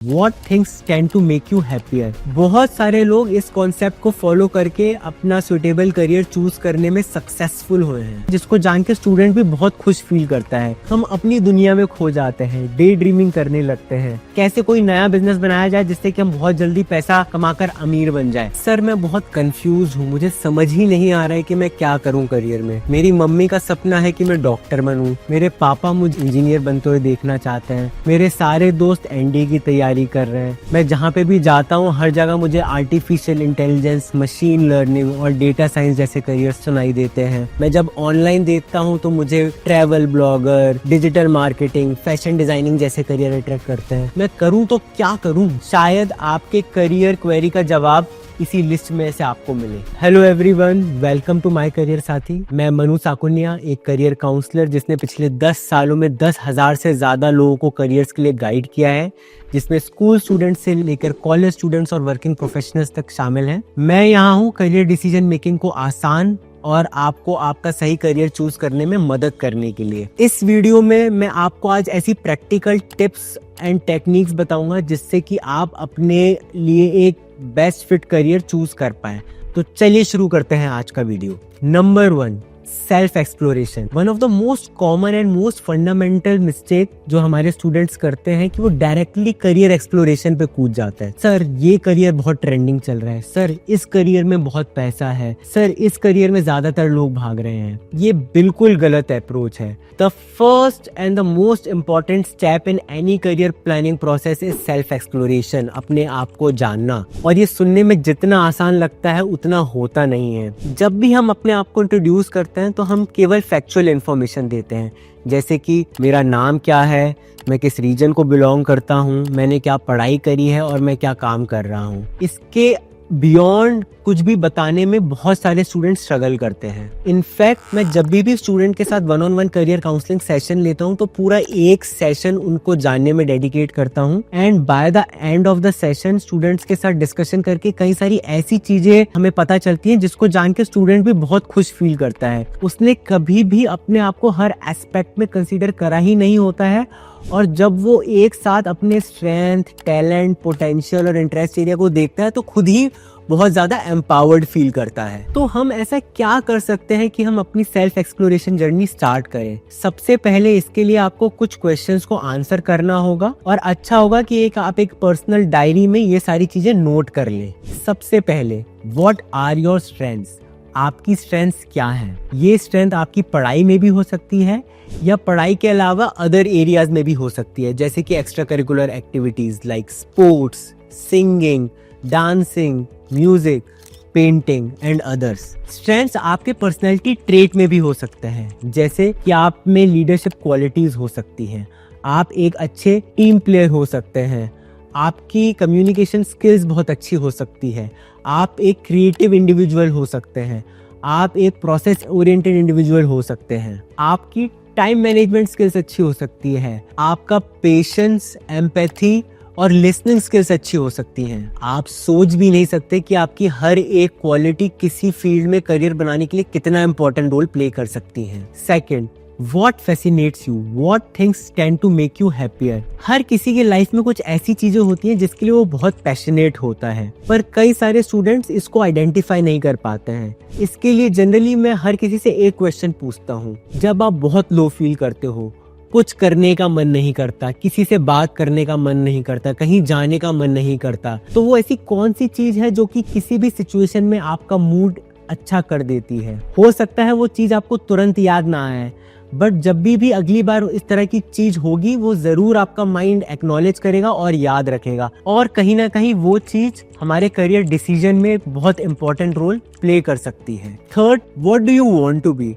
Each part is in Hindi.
What things tend to make you happier? बहुत सारे लोग इस कॉन्सेप्ट को फॉलो करके अपना सुटेबल करियर चूज करने में सक्सेसफुल हुए हैं, जिसको जान के स्टूडेंट भी बहुत खुश फील करता है। हम अपनी दुनिया में खो जाते हैं, डे ड्रीमिंग करने लगते हैं, कैसे कोई नया बिजनेस बनाया जाए जिससे कि हम बहुत जल्दी पैसा कमाकर अमीर बन जाए। सर मैं बहुत कंफ्यूज हूँ, मुझे समझ ही नहीं आ रहा है कि मैं क्या करूँ करियर में। मेरी मम्मी का सपना है कि मैं डॉक्टर बनूं, मेरे पापा मुझे इंजीनियर बनते हुए देखना चाहते हैं, मेरे सारे दोस्त एनडीए की तैयारी कर रहे हैं। मैं जहाँ पे भी जाता हूँ हर जगह मुझे आर्टिफिशियल इंटेलिजेंस, मशीन लर्निंग और डेटा साइंस जैसे करियर सुनाई देते हैं। मैं जब ऑनलाइन देखता हूँ तो मुझे travel blogger, digital marketing, fashion designing जैसे करियर अट्रैक्ट करते हैं। मैं करूँ तो क्या करूँ? शायद आपके करियर क्वेरी का जवाब इसी लिस्ट में से आपको मिले। Hello everyone, welcome to my career साथी। मैं मनु साकुनिया, एक करियर काउंसलर जिसने पिछले 10 सालों में 10,000 से ज्यादा लोगों को करियर्स के लिए गाइड किया है, जिसमें स्कूल स्टूडेंट्स से लेकर कॉलेज स्टूडेंट्स और वर्किंग प्रोफेशनल्स तक शामिल हैं। मैं यहाँ हूँ करियर डिसीजन मेकिंग को आसान और आपको आपका सही करियर चूज करने में मदद करने के लिए। इस वीडियो में मैं आपको आज ऐसी प्रैक्टिकल टिप्स एंड टेक्निक्स बताऊंगा जिससे कि आप अपने लिए एक बेस्ट फिट करियर चूज कर पाए। तो चलिए शुरू करते हैं आज का video. Number 1, self exploration. One of the most common and most fundamental mistake जो हमारे स्टूडेंट्स करते हैं कि वो डायरेक्टली करियर एक्सप्लोरेशन पे कूद जाता है। सर ये करियर बहुत ट्रेंडिंग चल रहा है, सर इस करियर में बहुत पैसा है, सर इस करियर में ज्यादातर लोग भाग रहे हैं। ये बिल्कुल गलत अप्रोच है। The first and the most important step in any career planning process is self exploration, अपने आप को जानना। और ये सुनने में जितना आसान लगता है उतना होता नहीं है। जब भी हम अपने आप को इंट्रोड्यूस करते हैं तो हम केवल फैक्चुअल इन्फॉर्मेशन देते हैं, जैसे कि मेरा नाम क्या है, मैं किस रीजन को बिलोंग करता हूँ, मैंने क्या पढ़ाई करी है और मैं क्या काम कर रहा हूँ। इसके बियॉन्ड कुछ भी बताने में बहुत सारे स्टूडेंट्स स्ट्रगल करते हैं। इनफैक्ट मैं जब भी स्टूडेंट के साथ 1-on-1 करियर काउंसलिंग सेशन लेता हूँ तो पूरा एक सेशन उनको जानने में डेडिकेट करता हूँ। And by the end of the session students के साथ डिस्कशन करके कई सारी ऐसी चीजें हमें पता चलती हैं जिसको जान के स्टूडेंट भी बहुत खुश फील करता है। उसने कभी भी अपने आप को हर एस्पेक्ट में कंसीडर करा ही नहीं होता है, और जब वो एक साथ अपने स्ट्रेंथ, टैलेंट, पोटेंशियल और इंटरेस्ट एरिया को देखता है तो खुद ही बहुत ज्यादा एम्पावर्ड फील करता है। तो हम ऐसा क्या कर सकते हैं कि हम अपनी सेल्फ एक्सप्लोरेशन जर्नी स्टार्ट करें? सबसे पहले इसके लिए आपको कुछ क्वेश्चंस को आंसर करना होगा, और अच्छा होगा कि आप एक पर्सनल डायरी में ये सारी चीजें नोट कर लें। सबसे पहले, व्हाट आर योर स्ट्रेंथ्स? आपकी स्ट्रेंथ्स क्या है? ये स्ट्रेंथ आपकी पढ़ाई में भी हो सकती है या पढ़ाई के अलावा अदर एरियाज में भी हो सकती है, जैसे कि extra curricular activities like sports, singing, dancing, music, painting and others. Strengths आपके पर्सनैलिटी ट्रेट में भी हो सकते हैं, जैसे कि आप में लीडरशिप क्वालिटीज हो सकती हैं, आप एक अच्छे टीम प्लेयर हो सकते हैं, आपकी कम्युनिकेशन स्किल्स बहुत अच्छी हो सकती है, आप एक क्रिएटिव इंडिविजुअल हो सकते हैं, आप एक प्रोसेस ओरिएंटेड इंडिविजुअल हो सकते हैं, आपकी टाइम मैनेजमेंट स्किल्स अच्छी हो सकती है, आपका पेशेंस, एम्पैथी और लिसनिंग स्किल्स अच्छी हो सकती हैं। आप सोच भी नहीं सकते कि आपकी हर एक क्वालिटी किसी फील्ड में करियर बनाने के लिए कितना इंपॉर्टेंट रोल प्ले कर सकती हैं। Second, What fascinates you? What things tend to make you happier? हर किसी के लाइफ में कुछ ऐसी चीजें होती हैं जिसके लिए वो बहुत पैशनेट होता है, पर कई सारे स्टूडेंट्स इसको आइडेंटिफाई नहीं कर पाते हैं। इसके लिए जनरली मैं हर किसी से एक क्वेश्चन पूछता हूँ। जब आप बहुत लो फील करते हो, कुछ करने का मन नहीं करता, किसी से बात करने का मन नहीं करता, कहीं जाने का मन नहीं करता, तो वो ऐसी कौन सी चीज है जो कि किसी भी सिचुएशन में आपका मूड अच्छा कर देती है? हो सकता है वो चीज आपको तुरंत याद ना आए, बट जब भी अगली बार इस तरह की चीज होगी वो जरूर आपका माइंड एक्नॉलेज करेगा और याद रखेगा, और कहीं ना कहीं वो चीज हमारे करियर डिसीजन में बहुत इंपॉर्टेंट रोल प्ले कर सकती है। Third, what do you want to be?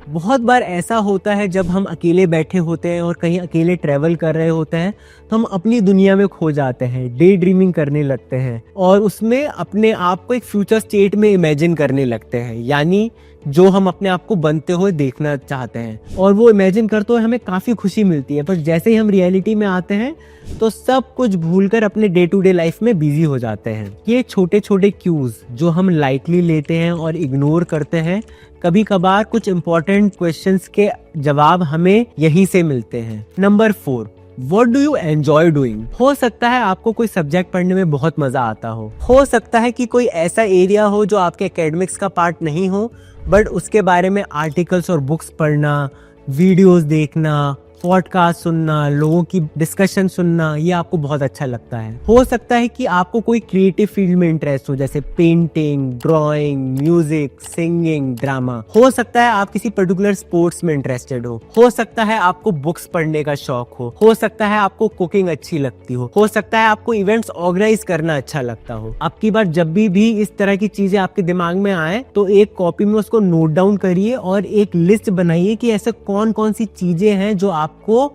बहुत बार ऐसा होता है जब हम अकेले बैठे होते हैं और कहीं अकेले ट्रैवल कर रहे होते हैं तो हम अपनी दुनिया में खो जाते हैं, डे ड्रीमिंग करने लगते हैं और उसमें अपने आप को एक फ्यूचर स्टेट में इमेजिन करने लगते हैं, यानी जो हम अपने आप को बनते हुए देखना चाहते हैं, और वो इमेजिन करते हुए हमें काफी खुशी मिलती है। पर जैसे ही हम रियलिटी में आते हैं तो सब कुछ भूलकर अपने डे टू डे लाइफ में बिजी हो जाते हैं। ये छोटे छोटे क्यूज जो हम लाइटली लेते हैं और इग्नोर करते हैं, कभी कभार कुछ इंपॉर्टेंट क्वेश्चंस के जवाब हमें यहीं से मिलते हैं। Number 4, What do you enjoy doing? हो सकता है आपको कोई सब्जेक्ट पढ़ने में बहुत मजा आता हो सकता है कि कोई ऐसा एरिया हो जो आपके एकेडमिक्स का पार्ट नहीं हो, बट उसके बारे में आर्टिकल्स और बुक्स पढ़ना, वीडियोस देखना, पॉडकास्ट सुनना, लोगों की डिस्कशन सुनना, ये आपको बहुत अच्छा लगता है। हो सकता है कि आपको कोई क्रिएटिव फील्ड में इंटरेस्ट हो, जैसे painting, drawing, music, singing, drama. हो सकता है आप किसी पर्टिकुलर स्पोर्ट्स में इंटरेस्टेड हो सकता है आपको बुक्स पढ़ने का शौक हो सकता है आपको कुकिंग अच्छी लगती हो सकता है आपको इवेंट्स ऑर्गेनाइज करना अच्छा लगता हो। अब की बार जब भी इस तरह की चीजें आपके दिमाग में आए तो एक कॉपी में उसको नोट डाउन करिए और एक लिस्ट बनाइए कि ऐसे कौन कौन सी चीजें हैं जो आपको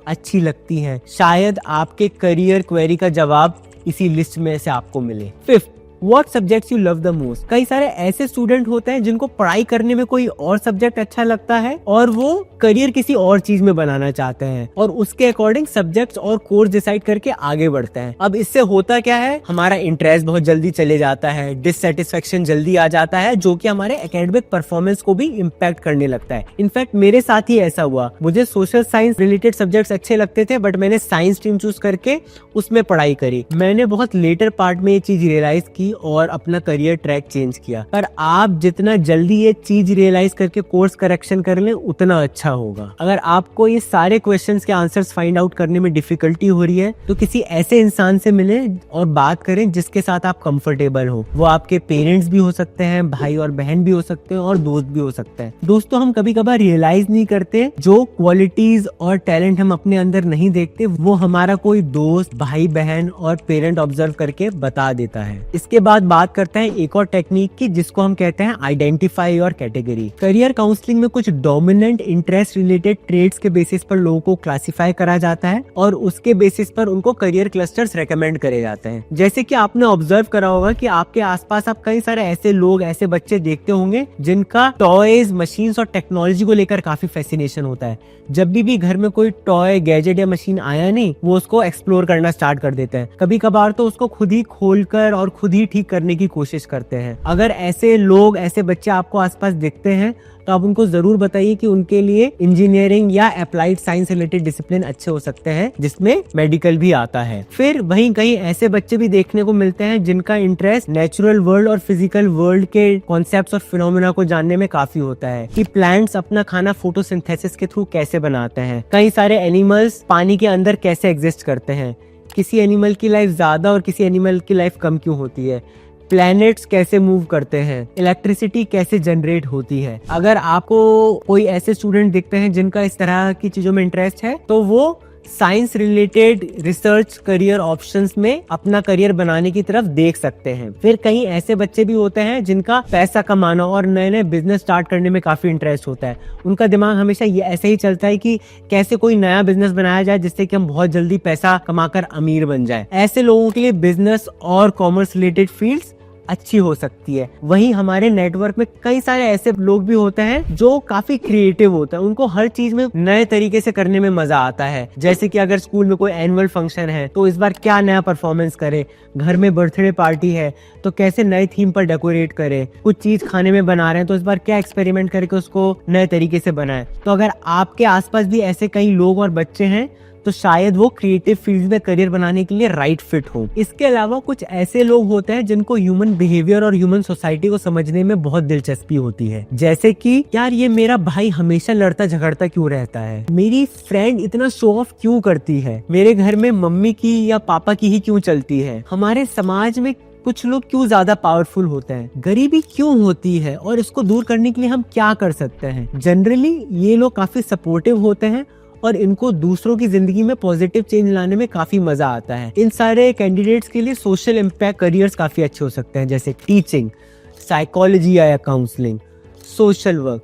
अच्छी लगती हैं। शायद आपके करियर क्वेरी का जवाब इसी लिस्ट में से आपको मिले। Fifth, What subjects you love the most? कई सारे ऐसे स्टूडेंट होते हैं जिनको पढ़ाई करने में कोई और सब्जेक्ट अच्छा लगता है और वो करियर किसी और चीज में बनाना चाहते हैं और उसके अकॉर्डिंग सब्जेक्ट्स और कोर्स डिसाइड करके आगे बढ़ते हैं। अब इससे होता क्या है, हमारा इंटरेस्ट बहुत जल्दी चले जाता है, डिससेटिस्फेक्शन जल्दी आ जाता है, जो कि हमारे एकेडमिक परफॉर्मेंस को भी इम्पैक्ट करने लगता है। इनफैक्ट मेरे साथ ही ऐसा हुआ, मुझे सोशल साइंस रिलेटेड सब्जेक्ट्स अच्छे लगते थे, बट मैंने साइंस स्ट्रीम चूज करके उसमें पढ़ाई करी। मैंने बहुत लेटर पार्ट में ये चीज रियलाइज की और अपना करियर ट्रैक चेंज किया। पर आप जितना जल्दी ये चीज रियलाइज करके कोर्स करेक्शन कर लें उतना अच्छा होगा। अगर आपको ये सारे क्वेश्चंस के आंसर्स फाइंड आउट करने में डिफिकल्टी हो रही है तो किसी ऐसे इंसान से मिलें और बात करें जिसके साथ आप कंफर्टेबल हो। वो आपके पेरेंट्स भी हो सकते हैं, भाई और बहन भी हो सकते हैं और दोस्त भी हो सकते हैं। दोस्तों, हम कभी कभार रियलाइज नहीं करते जो क्वालिटीज और टैलेंट हम अपने अंदर नहीं देखते वो हमारा कोई दोस्त, भाई बहन और पेरेंट ऑब्जर्व करके बता देता है। इसके बाद बात करते हैं एक और टेक्निक की जिसको हम कहते हैं identify your category. Career counselling में कुछ डोमिनेंट इंटरेस्ट रिलेटेड ट्रेड्स के बेसिस पर लोगों को क्लासिफाई करा जाता है और उसके बेसिस पर उनको करियर क्लस्टर्स रेकमेंड करे जाते हैं। जैसे कि आपने ऑब्जर्व करा होगा कि आपके आसपास आप कई सारे ऐसे लोग, ऐसे बच्चे देखते होंगे जिनका टॉयज, मशीन्स और टेक्नोलॉजी को लेकर काफी फैसिनेशन होता है। जब भी घर में कोई टॉय, गैजेट या मशीन आया नहीं, वो उसको एक्सप्लोर करना स्टार्ट कर देते हैं। कभी कभार तो उसको खुद ही खोलकर और खुद ही ठीक करने की कोशिश करते हैं। अगर ऐसे लोग, ऐसे बच्चे आपको आसपास दिखते हैं तो आप उनको जरूर बताइए कि उनके लिए इंजीनियरिंग या अप्लाइड साइंस रिलेटेड डिसिप्लिन अच्छे हो सकते हैं जिसमें मेडिकल भी आता है। फिर वहीं कहीं ऐसे बच्चे भी देखने को मिलते हैं जिनका इंटरेस्ट नेचुरल वर्ल्ड और फिजिकल वर्ल्ड के कॉन्सेप्ट्स और फिनोमेना को जानने में काफी होता है कि प्लांट्स अपना खाना फोटोसिंथेसिस के थ्रू कैसे बनाते हैं, कई सारे एनिमल्स पानी के अंदर कैसे एग्जिस्ट करते हैं, किसी एनिमल की लाइफ ज्यादा और किसी एनिमल की लाइफ कम क्यों होती है, प्लैनेट्स कैसे मूव करते हैं, इलेक्ट्रिसिटी कैसे जनरेट होती है। अगर आपको कोई ऐसे स्टूडेंट दिखते हैं जिनका इस तरह की चीजों में इंटरेस्ट है तो वो science related research career options में अपना करियर बनाने की तरफ देख सकते हैं। फिर कहीं ऐसे बच्चे भी होते हैं जिनका पैसा कमाना और नए नए बिजनेस स्टार्ट करने में काफी इंटरेस्ट होता है। उनका दिमाग हमेशा ये ऐसे ही चलता है कि कैसे कोई नया बिजनेस बनाया जाए जिससे कि हम बहुत जल्दी पैसा कमाकर अमीर बन जाए। ऐसे लोगों के लिए बिजनेस और कॉमर्स रिलेटेड फील्ड्स अच्छी हो सकती है। वहीं हमारे नेटवर्क में कई सारे ऐसे लोग भी होते हैं जो काफी क्रिएटिव होते हैं, उनको हर चीज में नए तरीके से करने में मजा आता है। जैसे कि अगर स्कूल में कोई एनुअल फंक्शन है तो इस बार क्या नया परफॉर्मेंस करे, घर में बर्थडे पार्टी है तो कैसे नए थीम पर डेकोरेट करे, कुछ चीज खाने में बना रहे हैं तो इस बार क्या एक्सपेरिमेंट करके उसको नए तरीके से बनाए। तो अगर आपके आसपास भी ऐसे कई लोग और बच्चे हैं तो शायद वो क्रिएटिव फील्ड में करियर बनाने के लिए राइट फिट हो। इसके अलावा कुछ ऐसे लोग होते हैं जिनको ह्यूमन बिहेवियर और ह्यूमन सोसाइटी को समझने में बहुत दिलचस्पी होती है। जैसे कि यार ये मेरा भाई हमेशा लड़ता झगड़ता क्यों रहता है, मेरी फ्रेंड इतना शो ऑफ क्यों करती है, मेरे घर में मम्मी की या पापा की ही क्यों चलती है, हमारे समाज में कुछ लोग क्यों ज्यादा पावरफुल होते हैं, गरीबी क्यों होती है और इसको दूर करने के लिए हम क्या कर सकते हैं। जनरली ये लोग काफी सपोर्टिव होते हैं और इनको दूसरों की जिंदगी में पॉजिटिव चेंज लाने में काफी मजा आता है। इन सारे कैंडिडेट्स के लिए सोशल इम्पैक्ट करियर्स काफी अच्छे हो सकते हैं, जैसे टीचिंग, साइकोलॉजी या counselling, social work,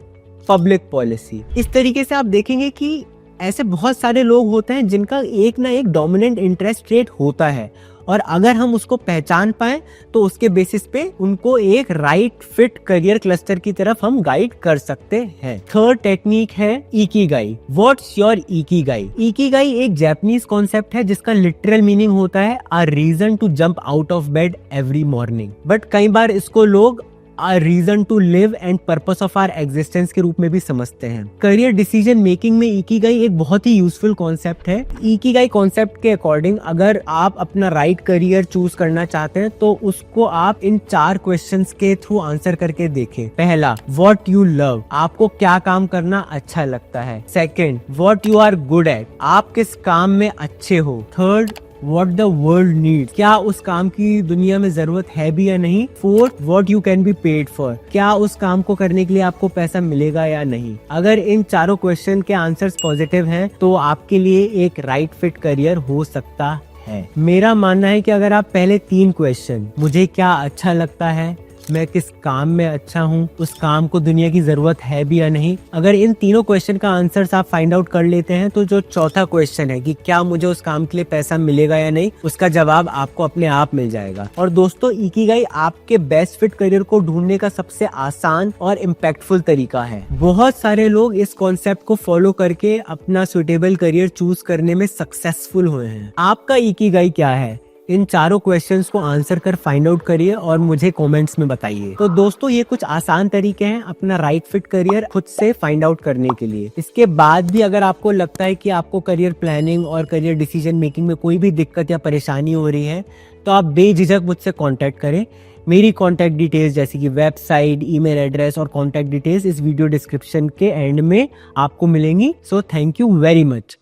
public policy. इस तरीके से आप देखेंगे कि ऐसे बहुत सारे लोग होते हैं जिनका एक ना एक डोमिनेंट इंटरेस्ट ट्रेट होता है और अगर हम उसको पहचान पाए तो उसके बेसिस पे उनको एक राइट फिट करियर क्लस्टर की तरफ हम गाइड कर सकते हैं। थर्ड टेक्निक है ikigai. What's your ikigai? Ikigai एक जापानीज कॉन्सेप्ट है जिसका लिटरल मीनिंग होता है a reason to jump out of bed every morning, but कई बार इसको लोग a reason to live and purpose of our existence के रूप में भी समझते हैं। करियर डिसीजन मेकिंग में इकिगाई एक बहुत ही यूजफुल कॉन्सेप्ट है। इकिगाई कॉन्सेप्ट के अकॉर्डिंग अगर आप अपना राइट करियर चूज करना चाहते हैं तो उसको आप इन 4 क्वेश्चंस के थ्रू आंसर करके देखें। पहला, व्हाट यू लव, आपको क्या काम करना अच्छा लगता है। Second, what you are good at, आप किस काम में अच्छे हो। Third, What the world needs, क्या उस काम की दुनिया में जरूरत है भी या नहीं। Fourth, what you can be paid for, क्या उस काम को करने के लिए आपको पैसा मिलेगा या नहीं। अगर इन चारों क्वेश्चन के आंसर्स पॉजिटिव हैं तो आपके लिए एक राइट फिट करियर हो सकता है। मेरा मानना है कि अगर आप पहले 3 क्वेश्चन, मुझे क्या अच्छा लगता है, मैं किस काम में अच्छा हूँ, उस काम को दुनिया की जरूरत है भी या नहीं, अगर इन तीनों क्वेश्चन का आंसर आप फाइंड आउट कर लेते हैं तो जो चौथा क्वेश्चन है कि क्या मुझे उस काम के लिए पैसा मिलेगा या नहीं, उसका जवाब आपको अपने आप मिल जाएगा। और दोस्तों, इकिगाई आपके बेस्ट फिट करियर को ढूंढने का सबसे आसान और इम्पैक्टफुल तरीका है। बहुत सारे लोग इस कॉन्सेप्ट को फॉलो करके अपना सुटेबल करियर चूज करने में सक्सेसफुल हुए हैं। आपका इकिगाई क्या है? इन चारों क्वेश्चंस को आंसर कर फाइंड आउट करिए और मुझे कमेंट्स में बताइए। तो दोस्तों, ये कुछ आसान तरीके हैं अपना राइट फिट करियर खुद से फाइंड आउट करने के लिए। इसके बाद भी अगर आपको लगता है कि आपको करियर प्लानिंग और करियर डिसीजन मेकिंग में कोई भी दिक्कत या परेशानी हो रही है तो आप बेझिझक मुझसे कॉन्टैक्ट करें। मेरी कॉन्टैक्ट डिटेल्स जैसे कि वेबसाइट, ईमेल एड्रेस और कॉन्टैक्ट डिटेल्स इस वीडियो डिस्क्रिप्शन के एंड में आपको मिलेंगी। So thank you very much.